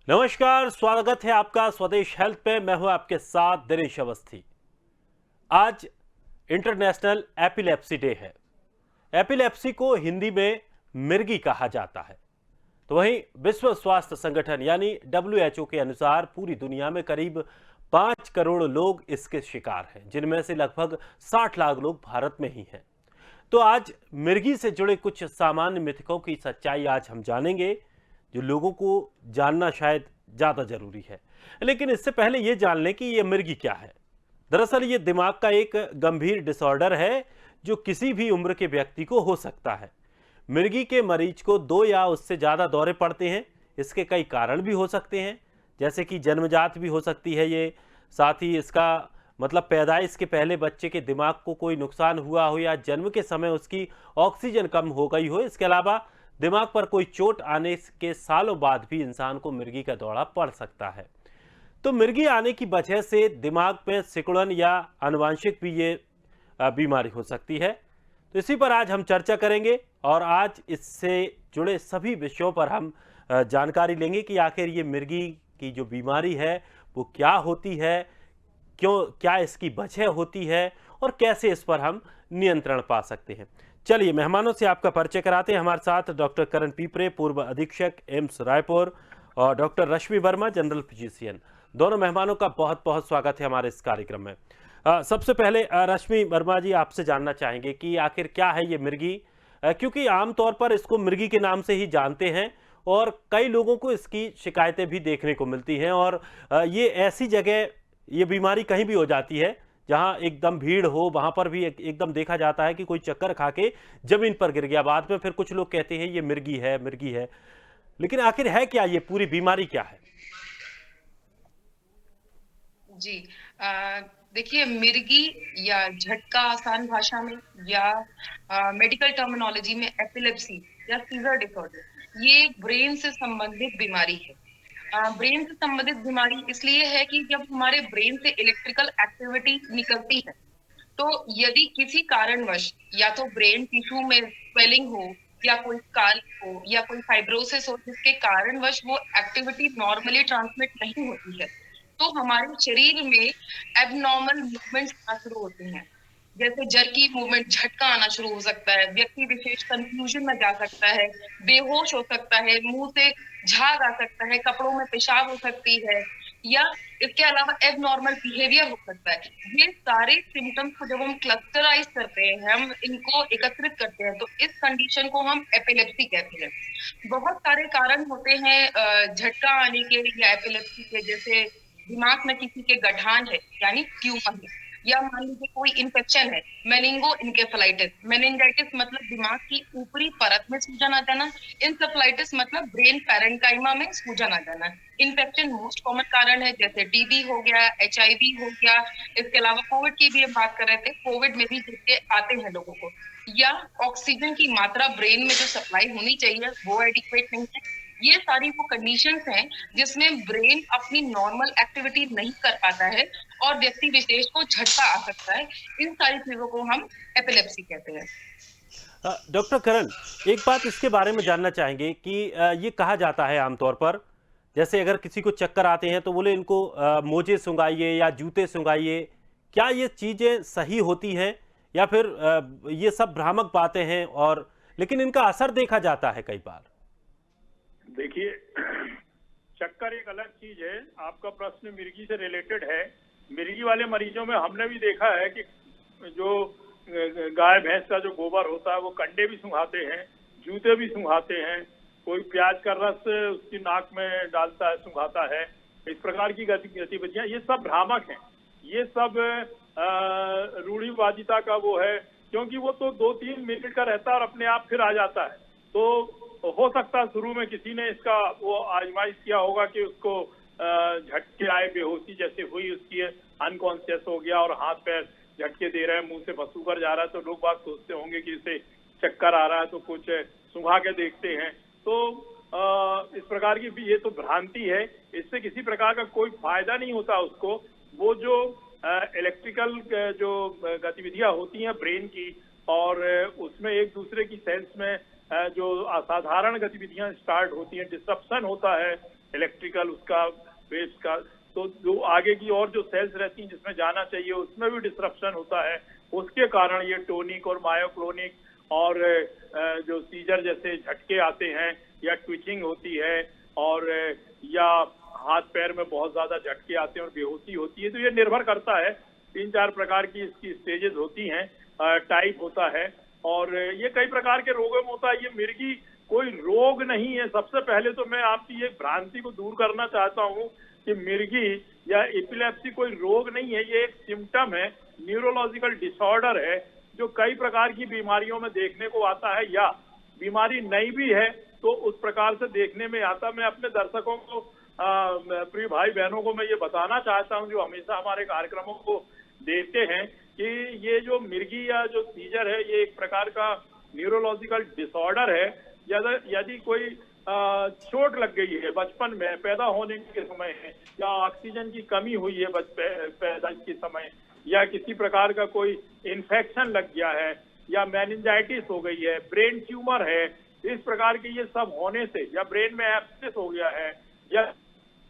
नमस्कार, स्वागत है आपका स्वदेश हेल्थ पे। मैं हूं आपके साथ दिनेश अवस्थी। आज इंटरनेशनल एपिलेप्सी डे है। एपिलेप्सी को हिंदी में मिर्गी कहा जाता है। तो वहीं विश्व स्वास्थ्य संगठन यानी WHO के अनुसार पूरी दुनिया में करीब 5 करोड़ लोग इसके शिकार हैं, जिनमें से लगभग 60 लाख लोग भारत में ही हैं। तो आज मिर्गी से जुड़े कुछ सामान्य मिथकों की सच्चाई आज हम जानेंगे, जो लोगों को जानना शायद ज़्यादा ज़रूरी है। लेकिन इससे पहले ये जान लें कि ये मिर्गी क्या है। दरअसल ये दिमाग का एक गंभीर डिसऑर्डर है, जो किसी भी उम्र के व्यक्ति को हो सकता है। मिर्गी के मरीज को 2 या उससे ज़्यादा दौरे पड़ते हैं। इसके कई कारण भी हो सकते हैं, जैसे कि जन्मजात भी हो सकती है ये। साथ ही इसका मतलब पैदाइश के पहले बच्चे के दिमाग को कोई नुकसान हुआ हो या जन्म के समय उसकी ऑक्सीजन कम हो गई हो। इसके अलावा दिमाग पर कोई चोट आने के सालों बाद भी इंसान को मिर्गी का दौरा पड़ सकता है। तो मिर्गी आने की वजह से दिमाग में सिकुड़न या आनुवंशिक भी ये बीमारी हो सकती है। तो इसी पर आज हम चर्चा करेंगे और आज इससे जुड़े सभी विषयों पर हम जानकारी लेंगे कि आखिर ये मिर्गी की जो बीमारी है वो क्या होती है, क्यों, क्या इसकी वजह होती है और कैसे इस पर हम नियंत्रण पा सकते हैं। चलिए मेहमानों से आपका परिचय कराते हैं। हमारे साथ डॉक्टर करण पीपरे, पूर्व अधीक्षक एम्स रायपुर, और डॉक्टर रश्मि वर्मा, जनरल फिजिशियन। दोनों मेहमानों का बहुत बहुत स्वागत है हमारे इस कार्यक्रम में। सबसे पहले रश्मि वर्मा जी, आपसे जानना चाहेंगे कि आखिर क्या है ये मिर्गी, क्योंकि आमतौर पर इसको मिर्गी के नाम से ही जानते हैं और कई लोगों को इसकी शिकायतें भी देखने को मिलती हैं। और ये ऐसी जगह, ये बीमारी कहीं भी हो जाती है जहां एकदम भीड़ हो, वहां पर भी एकदम देखा जाता है कि कोई चक्कर खा के जमीन पर गिर गया। बाद में फिर कुछ लोग कहते हैं ये मिर्गी है, मिर्गी है। लेकिन आखिर है क्या, ये पूरी बीमारी क्या है? जी। देखिए, मिर्गी या झटका आसान भाषा में या मेडिकल टर्मिनोलॉजी में एपिलेप्सी या सीजर डिसऑर्डर, ये ब्रेन से संबंधित बीमारी है। ब्रेन से संबंधित बीमारी इसलिए है कि जब हमारे ब्रेन से इलेक्ट्रिकल एक्टिविटी निकलती है, तो यदि किसी कारणवश या तो ब्रेन टिश्यू में स्वेलिंग हो या कोई स्काल हो या कोई फाइब्रोसिस हो, जिसके कारणवश वो एक्टिविटी नॉर्मली ट्रांसमिट नहीं होती है, तो हमारे शरीर में एबनॉर्मल मूवमेंट्स आना शुरू होते हैं। जैसे जर्की मूवमेंट, झटका आना शुरू हो सकता है, व्यक्ति विशेष कंफ्यूजन में जा सकता है, बेहोश हो सकता है, मुंह से झाग आ सकता है, कपड़ों में पेशाब हो सकती है, या इसके अलावा एबनॉर्मल बिहेवियर हो सकता है। ये सारे सिम्टम्स को जब हम क्लस्टराइज करते हैं, हम इनको एकत्रित करते हैं, तो इस कंडीशन को हम एपिलेप्सी कहते हैं। बहुत सारे कारण होते हैं झटका आने के या एपिलेप्सी के, जैसे दिमाग में किसी के गठान है यानी ट्यूमर है, या मान लीजिए कोई इन्फेक्शन है, मेनिंगो इनकेफेलाइटिस। मेनिंजाइटिस मतलब दिमाग की ऊपरी परत में सूजन आ जाना, इंसेफेलाइटिस मतलब ब्रेन पैरेन्काइमा में सूजन आ जाना। इन्फेक्शन मोस्ट कॉमन कारण है, जैसे टीबी हो गया, HIV हो गया। इसके अलावा कोविड की भी हम बात कर रहे थे, कोविड में भी झटके आते हैं लोगों को। या ऑक्सीजन की मात्रा ब्रेन में जो सप्लाई होनी चाहिए वो एडिक्वेट नहीं है। ये सारी वो कंडीशंस हैं जिसमें ब्रेन अपनी नॉर्मल एक्टिविटी नहीं कर पाता है और व्यक्ति विशेष को झटका आ सकता है। इन सारी चीजों को हम एपिलेप्सी कहते हैं। डॉक्टर करण, एक बात इसके बारे में जानना चाहेंगे कि ये कहा जाता है आमतौर पर, जैसे अगर किसी को चक्कर आते हैं तो बोले इनको मोजे सुंघाइए या जूते सुंघाइए। क्या ये चीज़ें सही होती हैं या फिर ये सब भ्रामक बातें हैं? और लेकिन इनका असर देखा जाता है कई बार। देखिए, चक्कर एक अलग चीज है। आपका प्रश्न मिर्गी से रिलेटेड है। मिर्गी वाले मरीजों में हमने भी देखा है कि जो गाय भैंस का जो गोबर होता है वो कंडे भी सुंघाते हैं, जूते भी सुंघाते हैं, कोई प्याज का रस उसकी नाक में डालता है, सुंघाता है। इस प्रकार की गतिविधियां, ये सब भ्रामक हैं। ये सब रूढ़िवादिता का वो है, क्योंकि वो तो 2-3 मिनट का रहता है और अपने आप फिर आ जाता है। तो हो सकता है शुरू में किसी ने इसका वो आजमाइश किया होगा कि उसको झटके आए, बेहोशी जैसे हुई, उसकी अनकॉन्शियस हो गया और हाथ पैर झटके दे रहे हैं, मुंह से बसूकर जा रहा है, तो लोग बात सोचते होंगे कि इसे चक्कर आ रहा है, तो कुछ सुंघा के देखते हैं। तो इस प्रकार की भी ये तो भ्रांति है। इससे किसी प्रकार का कोई फायदा नहीं होता उसको। वो जो इलेक्ट्रिकल जो गतिविधियां होती हैं ब्रेन की, और उसमें एक दूसरे की सेल्स में जो असाधारण गतिविधियां स्टार्ट होती हैं, डिसरप्शन होता है, इलेक्ट्रिकल उसका वेव्स का, तो जो आगे की और जो सेल्स रहती हैं जिसमें जाना चाहिए उसमें भी डिस्ट्रप्शन होता है। उसके कारण ये टोनिक और मायोक्लोनिक और जो सीजर जैसे झटके आते हैं या ट्विचिंग होती है और या हाथ पैर में बहुत ज्यादा झटके आते हैं और बेहोशी होती है। तो ये निर्भर करता है, 3-4 प्रकार की इसकी स्टेजेस होती हैं, टाइप होता है और ये कई प्रकार के रोगों में होता है। ये मिर्गी कोई रोग नहीं है। सबसे पहले तो मैं आपकी ये भ्रांति को दूर करना चाहता हूँ कि मिर्गी या एपिलेप्सी कोई रोग नहीं है, ये एक सिम्टम है, न्यूरोलॉजिकल डिसऑर्डर है जो कई प्रकार की बीमारियों में देखने को आता है, या बीमारी नहीं भी है तो उस प्रकार से देखने में आता। मैं अपने दर्शकों को, प्रिय भाई बहनों को मैं ये बताना चाहता हूँ जो हमेशा हमारे कार्यक्रमों को देखते हैं कि ये जो मिर्गी या जो सीजर है ये एक प्रकार का न्यूरोलॉजिकल डिसऑर्डर है। यदि कोई चोट लग गई है बचपन में, पैदा होने के समय है, या ऑक्सीजन की कमी हुई है पैदाइश के समय, या किसी प्रकार का कोई इन्फेक्शन लग गया है, या मेनिंजाइटिस हो गई है, ब्रेन ट्यूमर है, इस प्रकार के ये सब होने से, या ब्रेन में एब्सेस हो गया है या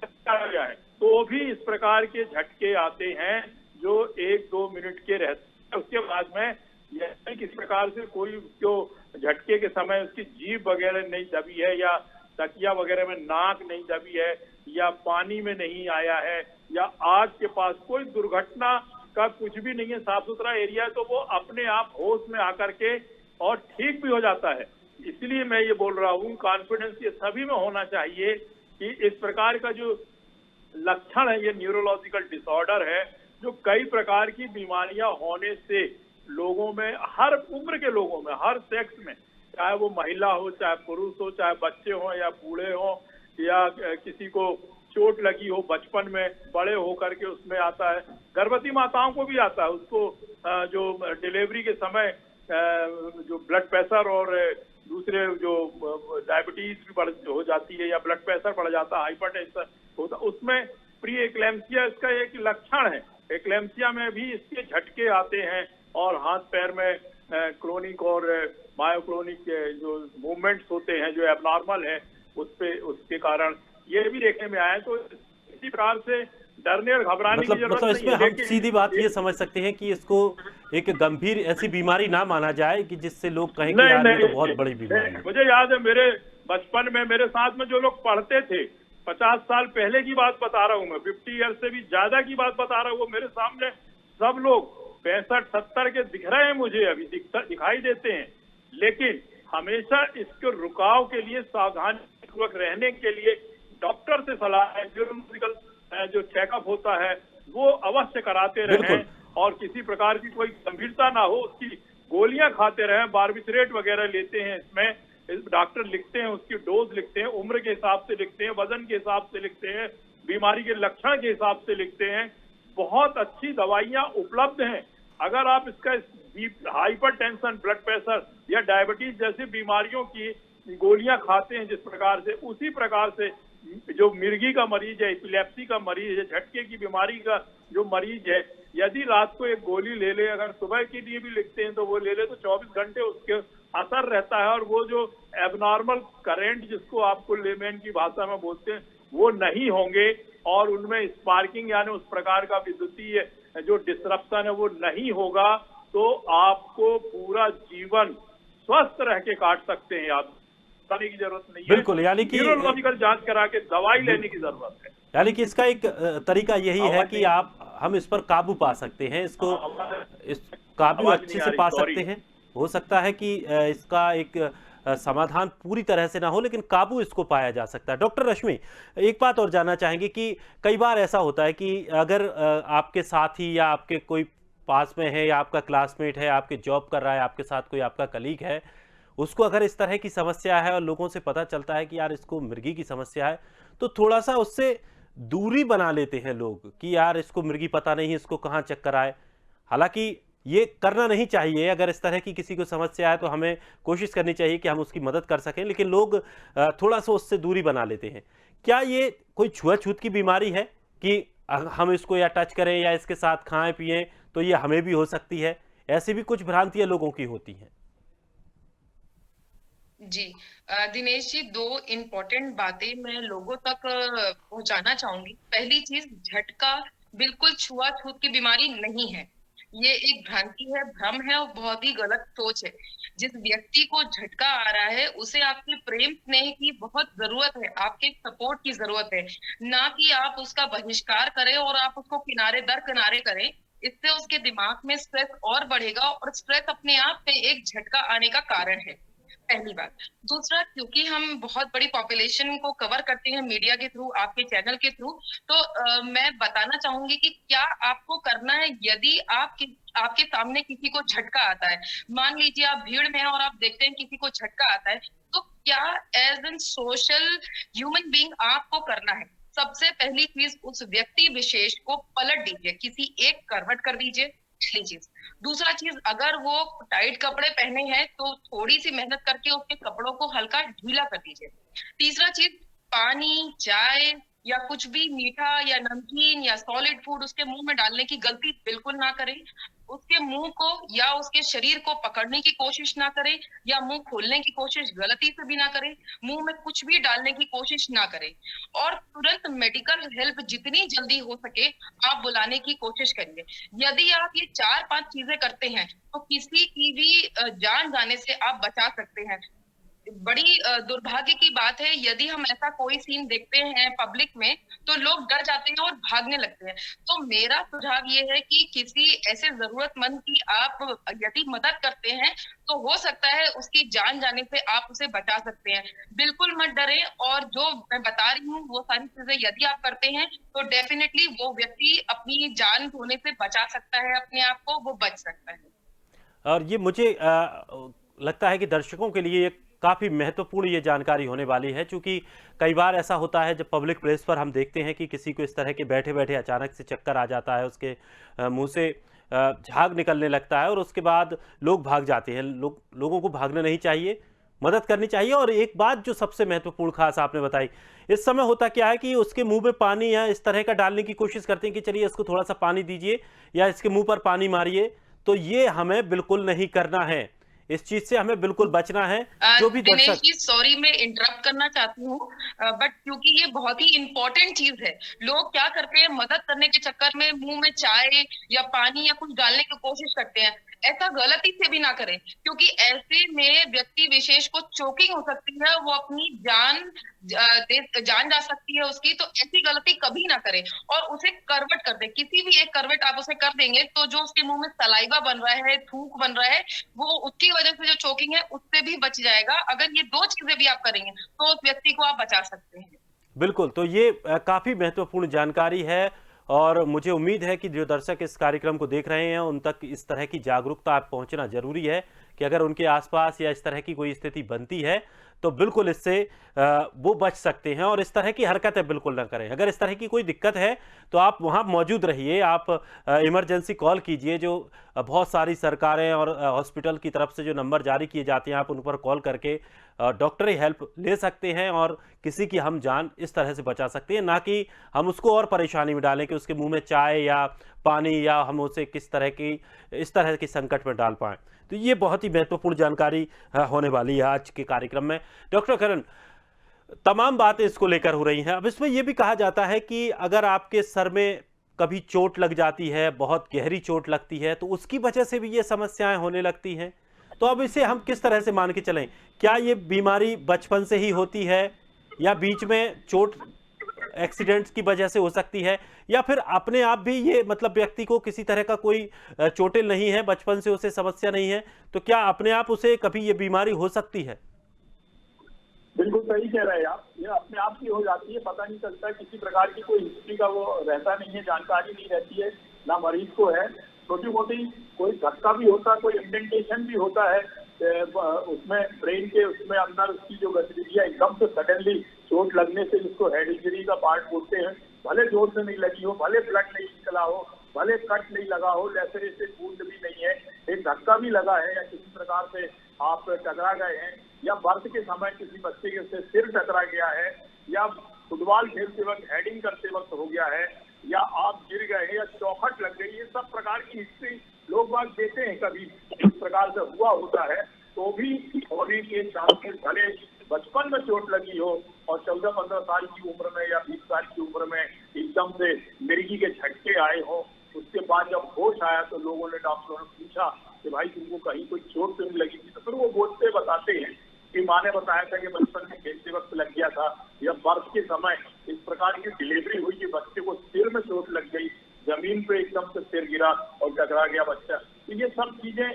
गया है, तो भी इस प्रकार के झटके आते हैं जो 1-2 मिनट के रहते हैं। उसके बाद में यदि किसी प्रकार से कोई जो झटके के समय उसकी जीभ वगैरह नहीं दबी है, या तकिया वगैरह में नाक नहीं दबी है, या पानी में नहीं आया है, या आग के पास कोई दुर्घटना का कुछ भी नहीं है, साफ सुथरा एरिया है, तो वो अपने आप होश में आकर के और ठीक भी हो जाता है। इसलिए मैं ये बोल रहा हूँ, कॉन्फिडेंस ये सभी में होना चाहिए कि इस प्रकार का जो लक्षण है ये न्यूरोलॉजिकल डिसऑर्डर है जो कई प्रकार की बीमारियां होने से लोगों में, हर उम्र के लोगों में, हर सेक्स में, चाहे वो महिला हो, चाहे पुरुष हो, चाहे बच्चे हो या बूढ़े हो, या किसी को चोट लगी हो बचपन में, बड़े होकर के उसमें आता है। गर्भवती माताओं को भी आता है, उसको जो डिलीवरी के समय जो ब्लड प्रेशर और दूसरे जो डायबिटीज भी हो जाती है, या ब्लड प्रेशर बढ़ जाता है, हाइपरटेंशन होता, उसमें प्री एक्लेम्सिया इसका एक लक्षण है। एक्लेम्सिया में भी इसके झटके आते हैं और हाथ पैर में क्रोनिक और मायोक्लोनिक जो मूवमेंट्स होते हैं जो एबनॉर्मल है उसके कारण ये भी देखने में आया। तो इसी प्रकार से डरने और घबराने की जरूरत नहीं है। इसमें हम सीधी बात ये समझ सकते हैं कि इसको एक गंभीर ऐसी बीमारी ना माना जाए कि जिससे लोग कहें कि यार ये तो बहुत बड़ी बीमारी है। मुझे याद है मेरे बचपन में मेरे साथ में जो लोग पढ़ते थे, 50 साल पहले की बात बता रहा हूँ मैं, 50 ईयर से भी ज्यादा की बात बता रहा हूँ, वो मेरे सामने सब लोग 65-70 के दिख रहे हैं मुझे, अभी दिखाई देते हैं। लेकिन हमेशा इसके रुकाव के लिए, सावधानीपूर्वक रहने के लिए डॉक्टर से सलाह है, न्यूरोलॉजिकल जो चेकअप होता है वो अवश्य कराते रहें, और किसी प्रकार की कोई गंभीरता ना हो उसकी गोलियां खाते रहें। बार्बिट्रेट वगैरह लेते हैं, इसमें डॉक्टर लिखते हैं, उसकी डोज लिखते हैं, उम्र के हिसाब से लिखते हैं, वजन के हिसाब से लिखते हैं, बीमारी के लक्षण के हिसाब से लिखते हैं। बहुत अच्छी दवाइयां उपलब्ध हैं। अगर आप इसका हाइपरटेंशन, ब्लड प्रेशर या डायबिटीज जैसी बीमारियों की गोलियां खाते हैं जिस प्रकार से, उसी प्रकार से जो मिर्गी का मरीज है, एपिलेप्सी का मरीज है, झटके की बीमारी का जो मरीज है, यदि रात को एक गोली ले ले, अगर सुबह के लिए भी लिखते हैं तो वो ले ले, तो 24 घंटे उसके असर रहता है और वो जो एबनॉर्मल करंट जिसको आपको लेमैन की भाषा में बोलते हैं वो नहीं होंगे, और उनमें स्पार्किंग यानी उस प्रकार का विद्युतीय जो डिसरप्शन है वो नहीं होगा। तो आपको पूरा जीवन स्वस्थ रह के काट सकते हैं आप, करने की जरूरत नहीं है। बिल्कुल, यानी कि न्यूरोलॉजिकल जांच करा के दवाई लेने की जरूरत है। यानी कि इसका एक तरीका यही है कि हम इस पर काबू पा सकते हैं, इस काबू अच्छे से पा सकते हैं। हो सकता है कि इसका एक समाधान पूरी तरह से ना हो, लेकिन काबू इसको पाया जा सकता है। डॉक्टर रश्मि, एक बात और जानना चाहेंगे कि कई बार ऐसा होता है कि अगर आपके साथी या आपके कोई पास में है, या आपका क्लासमेट है, आपके जॉब कर रहा है, आपके साथ कोई आपका कलीग है, उसको अगर इस तरह की समस्या है और लोगों से पता चलता है कि यार इसको मिर्गी की समस्या है, तो थोड़ा सा उससे दूरी बना लेते हैं लोग कि यार इसको मिर्गी पता नहीं, इसको कहाँ चक्कर आए। हालांकि ये करना नहीं चाहिए। अगर इस तरह की किसी को समस्या है तो हमें कोशिश करनी चाहिए कि हम उसकी मदद कर सकें, लेकिन लोग थोड़ा सा उससे दूरी बना लेते हैं। क्या ये कोई छुआछूत की बीमारी है कि हम इसको या टच करें या इसके साथ खाएं पिएं तो ये हमें भी हो सकती है? ऐसी भी कुछ भ्रांतियां लोगों की होती हैं। जी दिनेश जी, दो इम्पोर्टेंट बातें मैं लोगों तक पहुंचाना चाहूंगी। पहली चीज, झटका बिल्कुल छुआछूत की बीमारी नहीं है। ये एक भ्रांति है, भ्रम है और बहुत ही गलत सोच है। जिस व्यक्ति को झटका आ रहा है उसे आपके प्रेम स्नेह की बहुत जरूरत है, आपके सपोर्ट की जरूरत है, ना कि आप उसका बहिष्कार करें और आप उसको किनारे दर किनारे करें। इससे उसके दिमाग में स्ट्रेस और बढ़ेगा और स्ट्रेस अपने आप में एक झटका आने का कारण है। पहली बात। दूसरा, क्योंकि हम बहुत बड़ी पॉपुलेशन को कवर करते हैं मीडिया के थ्रू, आपके चैनल के थ्रू, तो मैं बताना चाहूंगी कि क्या आपको करना है यदि आपके सामने किसी को झटका आता है। मान लीजिए आप भीड़ में हैं और आप देखते हैं किसी को झटका आता है, तो क्या as an social human being आपको करना है? सबसे पहली चीज, उस व्यक्ति विशेष को पलट दीजिए, किसी एक करवट कर दीजिए, पहली चीज। दूसरा चीज, अगर वो टाइट कपड़े पहने हैं तो थोड़ी सी मेहनत करके उसके कपड़ों को हल्का ढीला कर दीजिए। तीसरा चीज, पानी, चाय या कुछ भी मीठा या नमकीन या सॉलिड फूड उसके मुंह में डालने की गलती बिल्कुल ना करें। उसके मुंह को या उसके शरीर को पकड़ने की कोशिश ना करें, या मुंह खोलने की कोशिश गलती से भी ना करें। मुंह में कुछ भी डालने की कोशिश ना करें और तुरंत मेडिकल हेल्प जितनी जल्दी हो सके आप बुलाने की कोशिश करिए। यदि आप ये 4-5 चीजें करते हैं तो किसी की भी जान जाने से आप बचा सकते हैं। बड़ी दुर्भाग्य की बात है, यदि हम ऐसा कोई सीन देखते हैं पब्लिक में तो लोग डर जाते हैं और भागने लगते हैं। तो मेरा सुझाव ये है कि किसी ऐसे जरूरतमंद की आप यदि मदद करते हैं तो हो सकता है उसकी जान जाने से आप उसे बचा सकते हैं। बिल्कुल मत डरें, और जो मैं बता रही हूँ वो सारी चीजें यदि आप करते हैं तो डेफिनेटली वो व्यक्ति अपनी जान खोने से बचा सकता है अपने आप को, वो बच सकता है। और ये मुझे लगता है कि दर्शकों के लिए काफ़ी महत्वपूर्ण ये जानकारी होने वाली है, क्योंकि कई बार ऐसा होता है जब पब्लिक प्लेस पर हम देखते हैं कि किसी को इस तरह के बैठे बैठे अचानक से चक्कर आ जाता है, उसके मुंह से झाग निकलने लगता है और उसके बाद लोग भाग जाते हैं। लोगों को भागना नहीं चाहिए, मदद करनी चाहिए। और एक बात जो सबसे महत्वपूर्ण खास आपने बताई, इस समय होता क्या है कि उसके मुंह में पानी या इस तरह का डालने की कोशिश करते हैं कि चलिए इसको थोड़ा सा पानी दीजिए या इसके मुंह पर पानी मारिए। तो ये हमें बिल्कुल नहीं करना है, इस चीज से हमें बिल्कुल बचना है। जो भी दिनेश दर्शक, जी, सॉरी मैं इंटरप्ट करना चाहती हूँ, बट क्योंकि ये बहुत ही इंपॉर्टेंट चीज है। लोग क्या करते हैं, मदद करने के चक्कर में मुंह में चाय या पानी या कुछ डालने की कोशिश करते हैं। ऐसा गलती से भी ना करें, क्योंकि ऐसे में व्यक्ति विशेष को चोकिंग हो सकती है, वो अपनी जान जा सकती है उसकी। तो ऐसी गलती कभी ना करें और उसे करवट कर दे, किसी भी एक करवट आप उसे कर देंगे तो जो उसके मुंह में सलाइवा बन रहा है, थूक बन रहा है, वो उसकी वजह से जो चोकिंग है उससे भी बच जाएगा। अगर ये दो चीजें भी आप करेंगे तो उस व्यक्ति को आप बचा सकते हैं। बिल्कुल। तो ये काफी महत्वपूर्ण जानकारी है और मुझे उम्मीद है कि जो दर्शक इस कार्यक्रम को देख रहे हैं उन तक इस तरह की जागरूकता पहुंचना जरूरी है कि अगर उनके आसपास या इस तरह की कोई स्थिति बनती है तो बिल्कुल इससे वो बच सकते हैं और इस तरह की हरकतें बिल्कुल ना करें। अगर इस तरह की कोई दिक्कत है तो आप वहां मौजूद रहिए, आप इमरजेंसी कॉल कीजिए। जो बहुत सारी सरकारें और हॉस्पिटल की तरफ से जो नंबर जारी किए जाते हैं आप उन पर कॉल करके डॉक्टरी हेल्प ले सकते हैं और किसी की हम जान इस तरह से बचा सकते हैं, ना कि हम उसको और परेशानी में डालें कि उसके मुंह में चाय या पानी या हम उसे किस तरह की इस तरह की संकट में डाल पाएं। तो ये बहुत ही महत्वपूर्ण जानकारी होने वाली है आज के कार्यक्रम में। डॉक्टर करण, तमाम बातें इसको लेकर हो रही हैं। अब इसमें यह भी कहा जाता है कि अगर आपके सर में कभी चोट लग जाती है, बहुत गहरी चोट लगती है, तो उसकी वजह से भी ये समस्याएं होने लगती हैं। तो अब इसे हम किस तरह से मान के चलें? क्या ये बीमारी बचपन से ही होती है या बीच में चोट एक्सीडेंट्स की वजह से हो सकती है, या फिर अपने आप भी ये मतलब व्यक्ति को किसी तरह का कोई चोटिल नहीं है, बचपन से उसे समस्या नहीं है, तो क्या अपने आप उसे कभी ये बीमारी हो सकती है? बिल्कुल सही कह रहे हैं आप। ये अपने आप की हो जाती है, पता नहीं चलता, किसी प्रकार की कोई हिस्ट्री का वो रहता नहीं है, जानकारी नहीं रहती है ना मरीज को है। छोटी मोटी कोई धक्का भी होता है, कोई इंडेंटेशन भी होता है उसमें ब्रेन के उसमें अंदर उसकी जो गतिविधियां एकदम से सडनली चोट लगने से जिसको हेड इंजरी का पार्ट बोलते हैं, भले जोर से नहीं लगी हो, भले ब्लड नहीं निकला हो, भले कट नहीं लगा हो, लैसेरेशन वुंड भी नहीं है, एक धक्का भी लगा है या किसी प्रकार से आप टकरा गए हैं या बर्थ के समय किसी बच्चे के से सिर टकरा गया है या फुटबॉल खेलते वक्त हेडिंग करते वक्त हो गया है या आप गिर गए हैं या चौखट लग गई, ये सब प्रकार की हिस्ट्री लोग बात देते हैं कभी इस प्रकार से हुआ होता है। तो भी होने के चांसेस, भले बचपन में चोट लगी हो और 14-15 साल की उम्र में या 20 साल की उम्र में एकदम से मिर्गी के झटके आए हो, उसके बाद जब होश आया तो लोगों ने, डॉक्टरों ने पूछा कि भाई तुमको कहीं कोई चोट तो नहीं लगी थी? तो फिर वो बोलते बताते हैं कि माँ ने बताया था कि बचपन में खेलते वक्त लग गया था, या बर्थ के समय इस प्रकार की डिलीवरी हुई कि बच्चे को सिर में चोट लग गई, जमीन पे एकदम से सिर गिरा और टकरा गया बच्चा। तो ये सब चीजें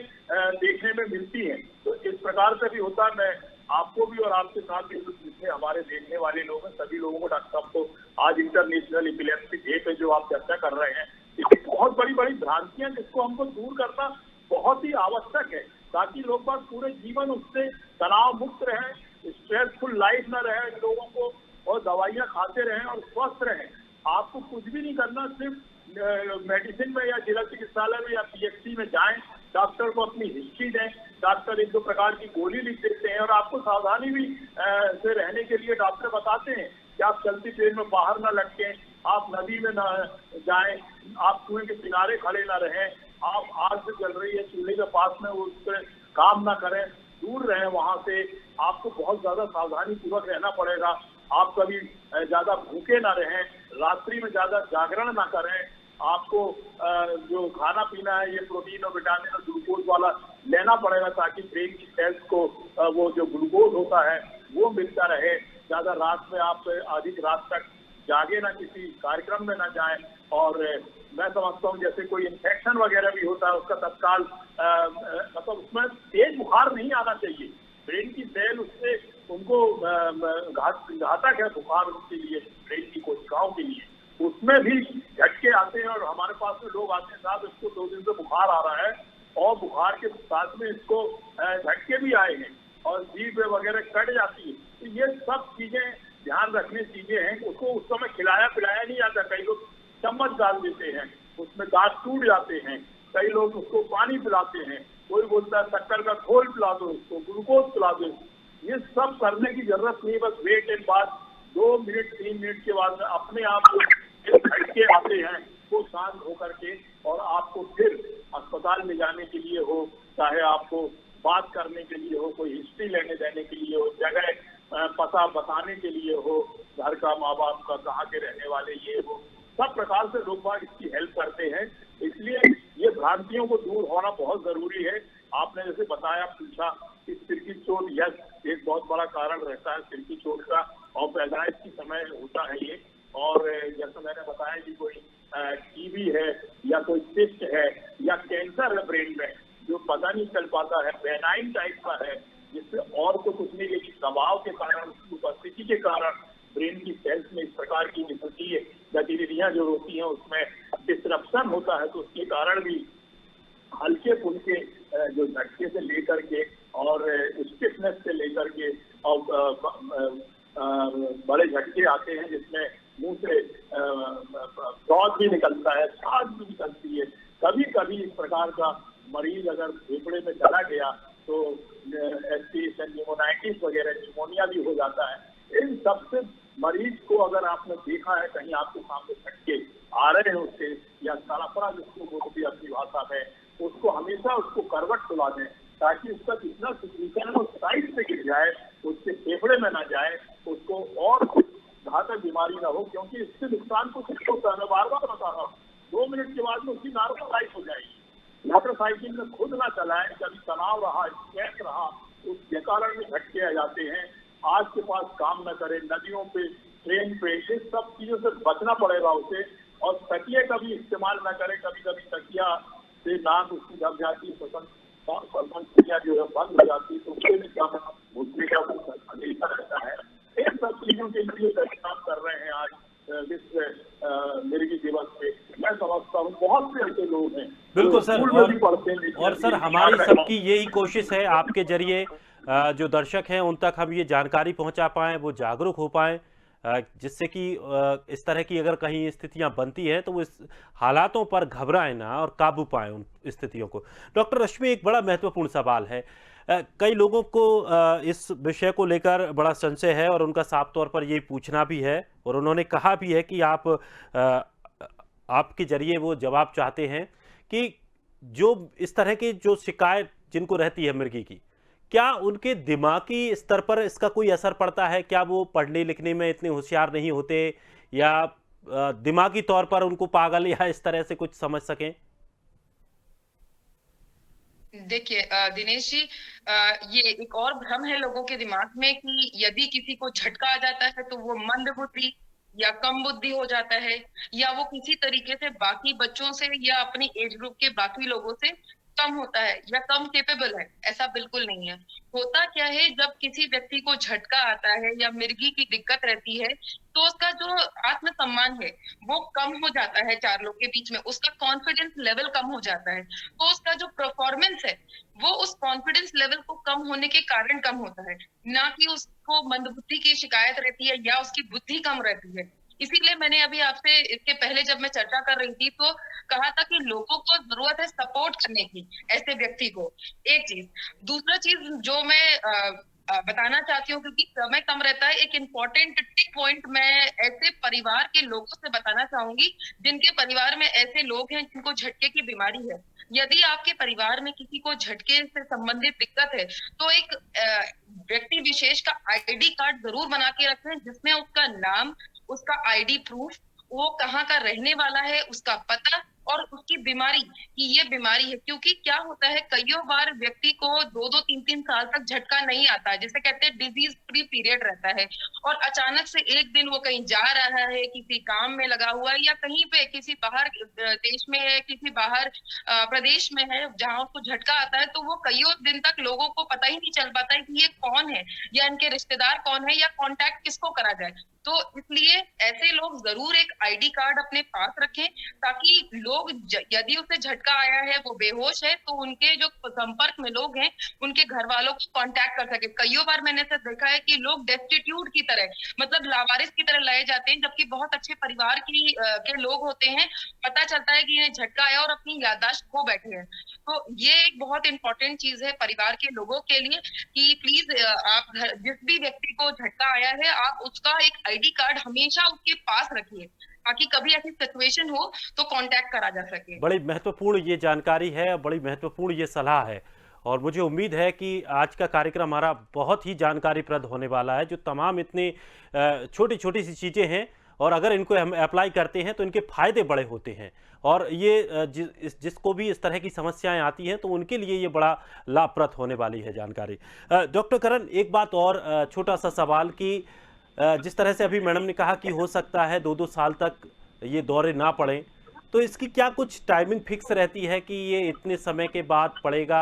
देखने में मिलती हैं। तो इस प्रकार से भी होता है। मैं आपको भी और आपके साथ भी जितने हमारे देखने वाले लोग हैं, सभी लोगों को, डॉक्टर साहब को, आज इंटरनेशनल एपिलेप्सी डे पे जो आप चर्चा कर रहे हैं, ये बहुत बड़ी बड़ी भ्रांतियां जिसको हमको दूर करना बहुत ही आवश्यक है, ताकि लोग बात पूरे जीवन उससे तनाव मुक्त रहें, स्ट्रेसफुल लाइफ न रहे लोगों को, और दवाइयां खाते रहें और स्वस्थ रहें। आपको कुछ भी नहीं करना, सिर्फ मेडिसिन में या जिला चिकित्सालय में या पीएचसी में जाएं, डॉक्टर को अपनी हिस्ट्री दें, डॉक्टर 1-2 प्रकार की गोली लिख देते हैं, और आपको सावधानी भी से रहने के लिए डॉक्टर बताते हैं कि आप चलती ट्रेन में बाहर न लटकें, आप नदी में न जाएं, आप कुएं के किनारे खड़े न रहें, आप आग से जल रही है चूल्हे के पास में उस पर काम ना करें, दूर रहें वहां से। आपको बहुत ज्यादा सावधानी पूर्वक रहना पड़ेगा। आप कभी ज्यादा भूखे ना रहें, रात्रि में ज्यादा जागरण ना करें। आपको जो खाना पीना है ये प्रोटीन और विटामिन और ग्लूकोज वाला लेना पड़ेगा, ताकि ब्रेन की सेल्स को वो जो ग्लूकोज होता है वो मिलता रहे। ज्यादा रात में आप अधिक रात तक जागे ना, किसी कार्यक्रम में ना जाएं। और मैं समझता हूँ जैसे कोई इन्फेक्शन वगैरह भी होता है उसका तत्काल मतलब उसमें तेज बुखार नहीं आना चाहिए। ब्रेन की सेल उससे उनको घातक है बुखार उनके लिए, ब्रेन की कोशिकाओं के लिए। उसमें भी झटके आते हैं, और हमारे पास में लोग आते हैं साहब इसको 2 दिन से बुखार आ रहा है, और बुखार के साथ में इसको झटके भी आए हैं और जीभ वगैरह कट जाती है। तो ये सब चीजें ध्यान रखने चीजें हैं। उसको उस समय खिलाया पिलाया नहीं जाता, कई लोग चम्मच डाल देते हैं, उसमें दांत टूट जाते हैं, कई लोग उसको पानी पिलाते हैं, कोई बोलता है शक्कर का घोल पिला दो, उसको ग्लूकोज पिला दो। ये सब करने की जरूरत नहीं, बस वेट एंड बाद 2 मिनट 3 मिनट के बाद में अपने आप झटके आते हैं वो शांत होकर के, और आपको फिर अस्पताल में जाने के लिए हो, चाहे आपको बात करने के लिए हो, कोई हिस्ट्री लेने देने के लिए हो, जगह पता बताने के लिए हो, घर का, माँ बाप का, कहाँ के रहने वाले ये हो, सब प्रकार से लोग बाग इसकी हेल्प करते हैं। इसलिए ये भ्रांतियों को दूर होना बहुत जरूरी है। आपने जैसे बताया, पूछा कि सिर की चोट, यह एक बहुत बड़ा कारण रहता है सिर की चोट का, और पैदाइश की समय होता है ये। और जैसे मैंने बताया कि कोई टीबी है या कोई सिस्ट है या कैंसर है ब्रेन में जो पता नहीं चल पाता है, बेनाइन टाइप का है, जिससे और तो कुछ नहीं, लेकिन दबाव के कारण, उपस्थिति के कारण ब्रेन की सेल्स में इस प्रकार की विकृतीय गतिविधियां जो होती हैं उसमें डिस्ट्रप्शन होता है। तो उसके कारण भी हल्के फुल्के जो झटके से लेकर के और स्टिफनेस से लेकर के और बड़े झटके आते हैं जिसमें मुंह से ब्लड भी निकलता है, सांस भी निकलती है। कभी कभी इस प्रकार का मरीज अगर फेफड़े में चला गया तो एस्पिरेशन न्यूमोनाइटिस वगैरह न्यूमोनिया भी हो जाता है। इन सबसे मरीज को अगर आपने देखा है कहीं आपके सामने झटके आ रहे हैं उससे, या तड़पड़ा जिसको बोलते हैं अपनी भाषा में, उसको हमेशा उसको करवट सुला दें, ताकि उसका जितना सिचुएशन है वो साइड से गिर जाए, उसके फेफड़े में ना जाए, उसको और घातक बीमारी ना हो, क्योंकि इससे नुकसान कुछ नहीं होता है। मैं बार बार बता रहा हूँ, 2 मिनट के बाद में उसकी नॉर्मल लाइफ हो जाएगी। मोटरसाइकिल में खुद ना चलाएं, कभी तनाव रहा, स्ट्रेस रहा, उसके कारण भी झटके आ जाते हैं। आज के पास काम न करें, नदियों पे, ट्रेन पे, ये सब चीजों से बचना पड़ेगा उसे। और तकिए का भी इस्तेमाल न करें, कभी कभी तकिया से नाक उसकी दब जाती, क्रिया जो है बंद हो जाती है, तो उससे भी क्या घुटने का हमेशा रहता है। इन सब चीजों के लिए काम कर रहे हैं आज विश्व मिर्गी दिवस पे। मैं समझता हूँ बहुत से ऐसे लोग हैं बिल्कुल सर, और सर हमारी सबकी यही कोशिश है आपके जरिए जो दर्शक हैं उन तक हम ये जानकारी पहुंचा पाएं, वो जागरूक हो पाएं, जिससे कि इस तरह की अगर कहीं स्थितियां बनती हैं तो वो इस हालातों पर घबराएं ना और काबू पाएं उन स्थितियों को। डॉक्टर रश्मि, एक बड़ा महत्वपूर्ण सवाल है, कई लोगों को इस विषय को लेकर बड़ा संशय है और उनका साफ तौर पर यही पूछना भी है, और उन्होंने कहा भी है कि आपके जरिए वो जवाब चाहते हैं कि जो इस तरह की जो शिकायत जिनको रहती है मिर्गी की, क्या उनके दिमागी स्तर पर इसका कोई असर पड़ता है? क्या वो पढ़ने लिखने में इतने होशियार नहीं होते, या दिमागी तौर पर उनको पागल या इस तरह से कुछ समझ सकें? देखिए दिनेश जी, ये एक और भ्रम है लोगों के दिमाग में कि यदि किसी को झटका आ जाता है तो वो मंद बुद्धि या कम बुद्धि हो जाता है, या वो किसी तरीके से बाकी बच्चों से या अपनी एज ग्रुप के बाकी लोगों से कम होता है या कम केपेबल है। ऐसा बिल्कुल नहीं है। होता क्या है, जब किसी व्यक्ति को झटका आता है या मिर्गी की दिक्कत रहती है, तो उसका जो आत्मसम्मान है वो कम हो जाता है। चार लोग के बीच में उसका कॉन्फिडेंस लेवल कम हो जाता है, तो उसका जो परफॉर्मेंस है वो उस कॉन्फिडेंस लेवल को कम होने के कारण कम होता है, ना कि उसको मंदबुद्धि की शिकायत रहती है या उसकी बुद्धि कम रहती है। इसीलिए मैंने अभी आपसे इसके पहले जब मैं चर्चा कर रही थी तो कहा था कि लोगों को जरूरत है सपोर्ट करने की ऐसे व्यक्ति को। एक चीज, दूसरा चीज जो मैं बताना चाहती हूँ, क्योंकि समय कम रहता है, एक इम्पोर्टेंट टिक पॉइंट मैं ऐसे परिवार के लोगों से बताना चाहूंगी जिनके परिवार में ऐसे लोग हैं जिनको झटके की बीमारी है। यदि आपके परिवार में किसी को झटके से संबंधित दिक्कत है तो एक व्यक्ति विशेष का आईडी कार्ड जरूर बना के रखें, जिसमें उसका नाम, उसका आईडी प्रूफ, वो कहाँ का रहने वाला है, उसका पता और उसकी बीमारी कि ये बीमारी है। क्योंकि क्या होता है, कईयों बार व्यक्ति को 2-2, 3-3 साल तक झटका नहीं आता, जिसे कहते हैं डिजीज फ्री पीरियड रहता है, और अचानक से एक दिन वो कहीं जा रहा है, किसी काम में लगा हुआ है या कहीं पे किसी बाहर देश में है, किसी बाहर प्रदेश में है जहां उसको झटका आता है, तो वो कईयों दिन तक लोगों को पता ही नहीं चल पाता है कि ये कौन है या इनके रिश्तेदार कौन है या कांटेक्ट किसको करा जाए। तो इसलिए ऐसे लोग जरूर एक आईडी कार्ड अपने पास रखें, ताकि लोग यदि उसे झटका आया है, वो बेहोश है, तो उनके जो संपर्क में लोग हैं उनके घर वालों को कांटेक्ट कर सके। कईयों बार मैंने ऐसा देखा है कि लोग डेस्टिट्यूट की तरह, मतलब लावारिस की तरह लाए जाते हैं, जबकि बहुत अच्छे परिवार के लोग होते हैं। पता चलता है कि इन्हें झटका आया और अपनी याददाश्त खो बैठे हैं। तो ये एक बहुत इंपॉर्टेंट चीज है परिवार के लोगों के लिए कि प्लीज आप जिस भी व्यक्ति को झटका आया है, आप उसका एक आईडी कार्ड हमेशा उसके पास रखिए, ताकि कभी ऐसी सिचुएशन हो तो कांटेक्ट करा जा सके। बड़ी महत्वपूर्ण ये जानकारी है, बड़ी महत्वपूर्ण ये सलाह है, और मुझे उम्मीद है कि आज का कार्यक्रम हमारा बहुत ही जानकारीप्रद होने वाला है। जो तमाम इतनी छोटी छोटी सी चीज़ें हैं, और अगर इनको हम अप्लाई करते हैं तो इनके फायदे बड़े होते हैं, और ये जिसको भी इस तरह की समस्याएं आती हैं तो उनके लिए ये बड़ा लाभप्रद होने वाली है जानकारी। डॉक्टर करण, एक बात और, छोटा सा सवाल कि जिस तरह से अभी मैडम ने कहा कि हो सकता है 2-2 साल तक ये दौरे ना पड़ें, तो इसकी क्या कुछ टाइमिंग फिक्स रहती है कि ये इतने समय के बाद पड़ेगा,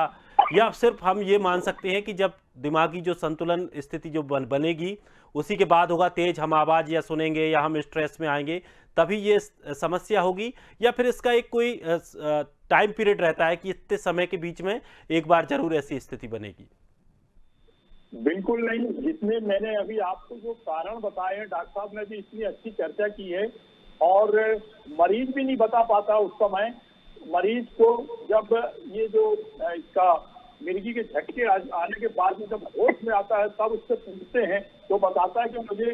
या सिर्फ हम ये मान सकते हैं कि जब दिमागी जो संतुलन स्थिति जो बनेगी उसी के बाद होगा, तेज हम आवाज़ या सुनेंगे या हम स्ट्रेस में आएंगे तभी ये समस्या होगी, या फिर इसका एक कोई टाइम पीरियड रहता है कि इतने समय के बीच में एक बार जरूर ऐसी स्थिति बनेगी? बिल्कुल नहीं। जितने मैंने अभी आपको जो कारण बताए हैं, डॉक्टर साहब ने भी इतनी अच्छी चर्चा की है, और मरीज भी नहीं बता पाता उस समय। मरीज को जब ये जो इसका मिर्गी के झटके आने के बाद में जब होश में आता है, तब उससे पूछते हैं तो बताता है कि मुझे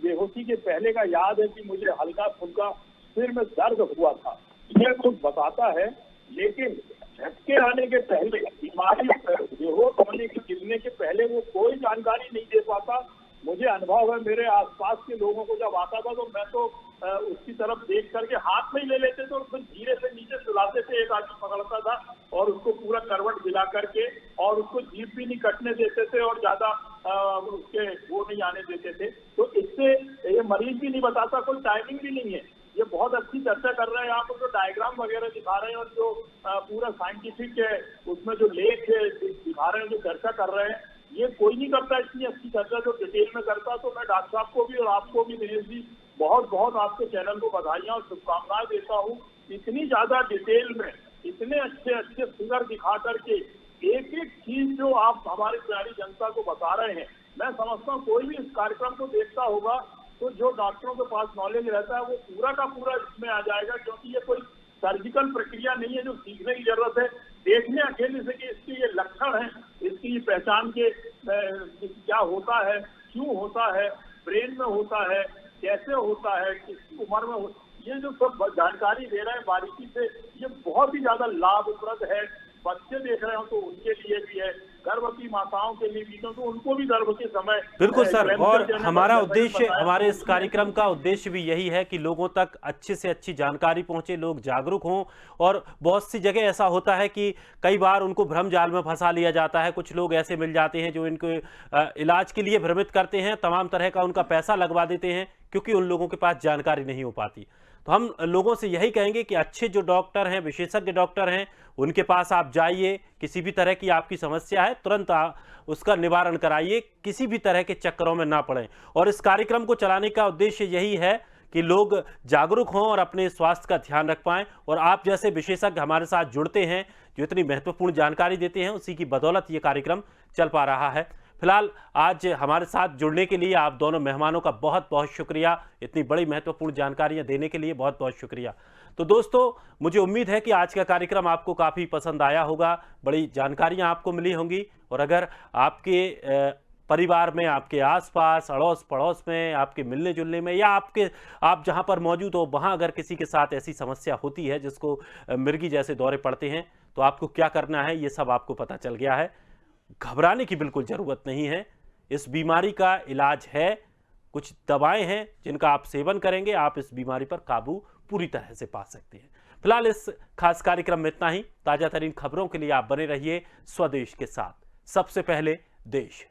बेहोशी के पहले का याद है कि मुझे हल्का फुल्का सिर में दर्द हुआ था, ये कुछ बताता है। लेकिन झटके आने के पहले, बीमारी बेहोश होने के गिरने के पहले वो कोई जानकारी नहीं दे पाता। मुझे अनुभव है, मेरे आसपास के लोगों को जब आता था तो मैं तो उसकी तरफ देख करके हाथ में ही ले लेते थे और फिर धीरे से नीचे सुलाते थे। एक आदमी पकड़ता था और उसको पूरा करवट दिला करके, और उसको जीभ भी नहीं कटने देते थे और ज्यादा उसके वो नहीं आने देते थे। तो इससे ये मरीज भी नहीं बताता, कोई टाइमिंग भी नहीं है। ये बहुत अच्छी चर्चा कर रहे हैं आप, जो डायग्राम वगैरह दिखा रहे हैं और जो पूरा साइंटिफिक है उसमें जो लेख दिखा रहे हैं, जो चर्चा कर रहे हैं, ये कोई नहीं करता इतनी अच्छी चर्चा जो डिटेल में करता। तो मैं डॉक्टर साहब को भी और आपको भी दिनेश जी बहुत बहुत आपके चैनल को बधाइयां और शुभकामनाएं देता हूँ। इतनी ज्यादा डिटेल में इतने अच्छे अच्छे फिगर दिखा करके एक एक चीज जो आप हमारी प्यारी जनता को बता रहे हैं, मैं समझता हूँ कोई भी इस कार्यक्रम को देखता होगा तो जो डॉक्टरों के पास नॉलेज रहता है वो पूरा का पूरा इसमें आ जाएगा, क्योंकि ये कोई सर्जिकल प्रक्रिया नहीं है जो सीखने की जरूरत है। देखने अकेले से कि इसके ये लक्षण हैं, इसकी पहचान के क्या होता है, क्यों होता है, ब्रेन में होता है, कैसे होता है, किस उम्र में ये जो सब जानकारी दे रहे हैं बारीकी से, ये बहुत ही ज्यादा लाभप्रद है। बच्चे देख रहे हो तो उनके लिए भी है, गर्भवती माताओं के लिए भी, क्योंकि उनको भी गर्भ के समय बिल्कुल सर, कैंसर और जनित हमारा जैसा ही उद्देश्य, बताया, हमारे तो इस उसमें कार्यक्रम का उद्देश्य भी यही है कि लोगों तक अच्छे से अच्छी जानकारी पहुंचे, लोग जागरूक हों। और बहुत सी जगह ऐसा होता है कि कई बार उनको भ्रम जाल में फंसा लिया जाता है। कुछ लोग ऐसे मिल जाते हैं जो इनको इलाज के लिए भ्रमित करते हैं, तमाम तरह का उनका पैसा लगवा देते हैं, क्योंकि उन लोगों के पास जानकारी नहीं हो पाती। तो हम लोगों से यही कहेंगे कि अच्छे जो डॉक्टर हैं, विशेषज्ञ डॉक्टर हैं, उनके पास आप जाइए। किसी भी तरह की आपकी समस्या है, तुरंत उसका निवारण कराइए, किसी भी तरह के चक्करों में ना पड़ें। और इस कार्यक्रम को चलाने का उद्देश्य यही है कि लोग जागरूक हों और अपने स्वास्थ्य का ध्यान रख पाएं। और आप जैसे विशेषज्ञ हमारे साथ जुड़ते हैं, जो इतनी महत्वपूर्ण जानकारी देते हैं, उसी की बदौलत ये कार्यक्रम चल पा रहा है। फिलहाल आज हमारे साथ जुड़ने के लिए आप दोनों मेहमानों का बहुत बहुत शुक्रिया। इतनी बड़ी महत्वपूर्ण जानकारियां देने के लिए बहुत बहुत शुक्रिया। तो दोस्तों, मुझे उम्मीद है कि आज का कार्यक्रम आपको काफ़ी पसंद आया होगा, बड़ी जानकारियां आपको मिली होंगी। और अगर आपके परिवार में, आपके आसपास, अड़ोस पड़ोस में, आपके मिलने जुलने में, या आप जहां पर मौजूद हो वहां अगर किसी के साथ ऐसी समस्या होती है जिसको मिर्गी जैसे दौरे पड़ते हैं, तो आपको क्या करना है ये सब आपको पता चल गया है। घबराने की बिल्कुल ज़रूरत नहीं है। इस बीमारी का इलाज है, कुछ दवाएं हैं जिनका आप सेवन करेंगे, आप इस बीमारी पर काबू पूरी तरह से पा सकते हैं। फिलहाल इस खास कार्यक्रम में इतना ही। ताज़ा तरीन खबरों के लिए आप बने रहिए स्वदेश के साथ। सबसे पहले देश।